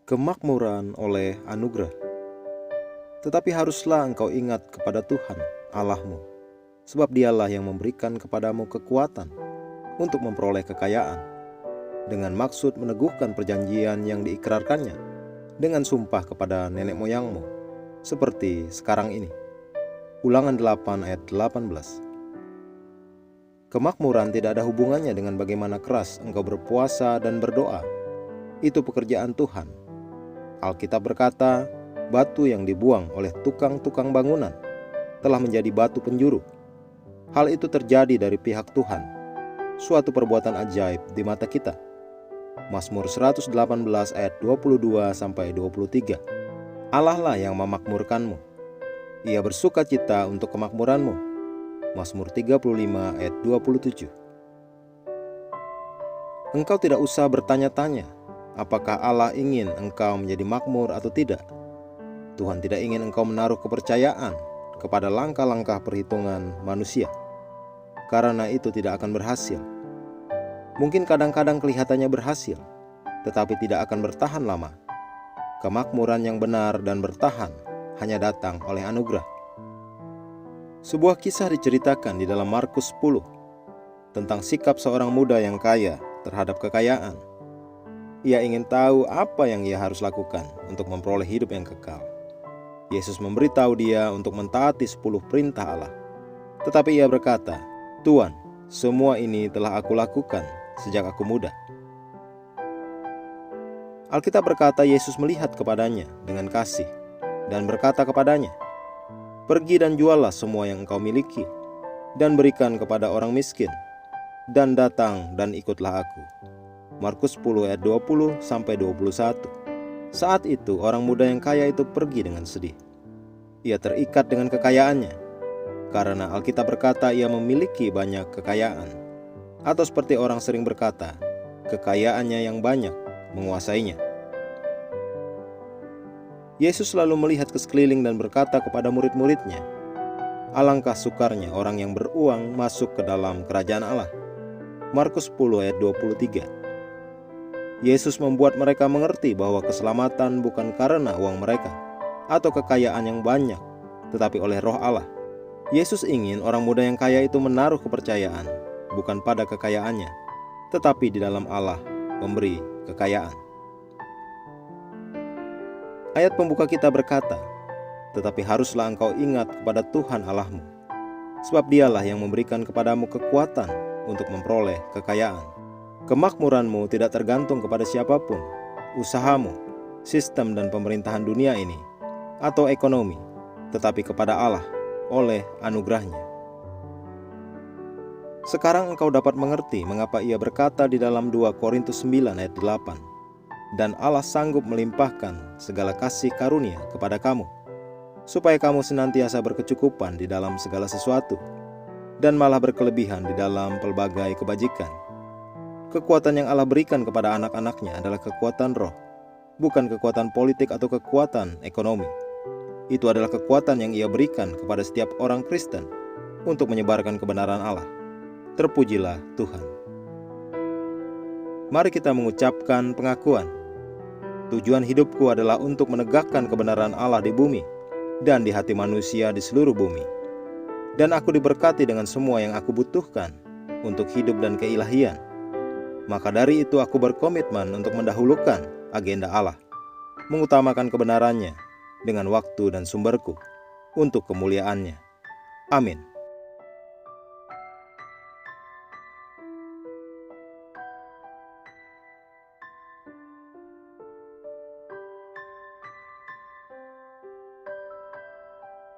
kemakmuran oleh anugerah. Tetapi haruslah engkau ingat kepada Tuhan Allahmu, sebab Dialah yang memberikan kepadamu kekuatan untuk memperoleh kekayaan, dengan maksud meneguhkan perjanjian yang diikrarkannya dengan sumpah kepada nenek moyangmu, seperti sekarang ini. Ulangan 8 ayat 18. Kemakmuran tidak ada hubungannya dengan bagaimana keras engkau berpuasa dan berdoa. Itu pekerjaan Tuhan. Alkitab berkata, batu yang dibuang oleh tukang-tukang bangunan telah menjadi batu penjuru. Hal itu terjadi dari pihak Tuhan, suatu perbuatan ajaib di mata kita. Mazmur 118 ayat 22-23. Allah lah yang memakmurkanmu. Ia bersuka cita untuk kemakmuranmu. Mazmur 35 ayat 27. Engkau tidak usah bertanya-tanya apakah Allah ingin engkau menjadi makmur atau tidak. Tuhan tidak ingin engkau menaruh kepercayaan kepada langkah-langkah perhitungan manusia, karena itu tidak akan berhasil. Mungkin kadang-kadang kelihatannya berhasil, tetapi tidak akan bertahan lama. Kemakmuran yang benar dan bertahan hanya datang oleh anugerah. Sebuah kisah diceritakan di dalam Markus 10 tentang sikap seorang muda yang kaya terhadap kekayaan. Ia ingin tahu apa yang ia harus lakukan untuk memperoleh hidup yang kekal. Yesus memberitahu dia untuk mentaati 10 perintah Allah. Tetapi ia berkata, "Tuan, semua ini telah aku lakukan sejak aku muda." Alkitab berkata Yesus melihat kepadanya dengan kasih dan berkata kepadanya, "Pergi dan juallah semua yang engkau miliki dan berikan kepada orang miskin, dan datang dan ikutlah aku." Markus 10 ayat 20-21. Saat itu orang muda yang kaya itu pergi dengan sedih. Ia terikat dengan kekayaannya, karena Alkitab berkata ia memiliki banyak kekayaan. Atau seperti orang sering berkata, kekayaannya yang banyak menguasainya. Yesus selalu melihat ke sekeliling dan berkata kepada murid-muridnya, "Alangkah sukarnya orang yang beruang masuk ke dalam kerajaan Allah." Markus 10 ayat 23. Yesus membuat mereka mengerti bahwa keselamatan bukan karena uang mereka atau kekayaan yang banyak, tetapi oleh Roh Allah. Yesus ingin orang muda yang kaya itu menaruh kepercayaan bukan pada kekayaannya, tetapi di dalam Allah pemberi kekayaan. Ayat pembuka kita berkata, "Tetapi haruslah engkau ingat kepada Tuhan Allahmu, sebab Dialah yang memberikan kepadamu kekuatan untuk memperoleh kekayaan." Kemakmuranmu tidak tergantung kepada siapapun, usahamu, sistem dan pemerintahan dunia ini, atau ekonomi, tetapi kepada Allah oleh anugerahnya. Sekarang engkau dapat mengerti mengapa ia berkata di dalam 2 Korintus 9 ayat 8, "Dan Allah sanggup melimpahkan segala kasih karunia kepada kamu, supaya kamu senantiasa berkecukupan di dalam segala sesuatu, dan malah berkelebihan di dalam pelbagai kebajikan." Kekuatan yang Allah berikan kepada anak-anaknya adalah kekuatan roh, bukan kekuatan politik atau kekuatan ekonomi. Itu adalah kekuatan yang ia berikan kepada setiap orang Kristen untuk menyebarkan kebenaran Allah. Terpujilah Tuhan. Mari kita mengucapkan pengakuan. Tujuan hidupku adalah untuk menegakkan kebenaran Allah di bumi dan di hati manusia di seluruh bumi. Dan aku diberkati dengan semua yang aku butuhkan untuk hidup dan keilahian. Maka dari itu aku berkomitmen untuk mendahulukan agenda Allah, mengutamakan kebenarannya dengan waktu dan sumberku untuk kemuliaannya. Amin.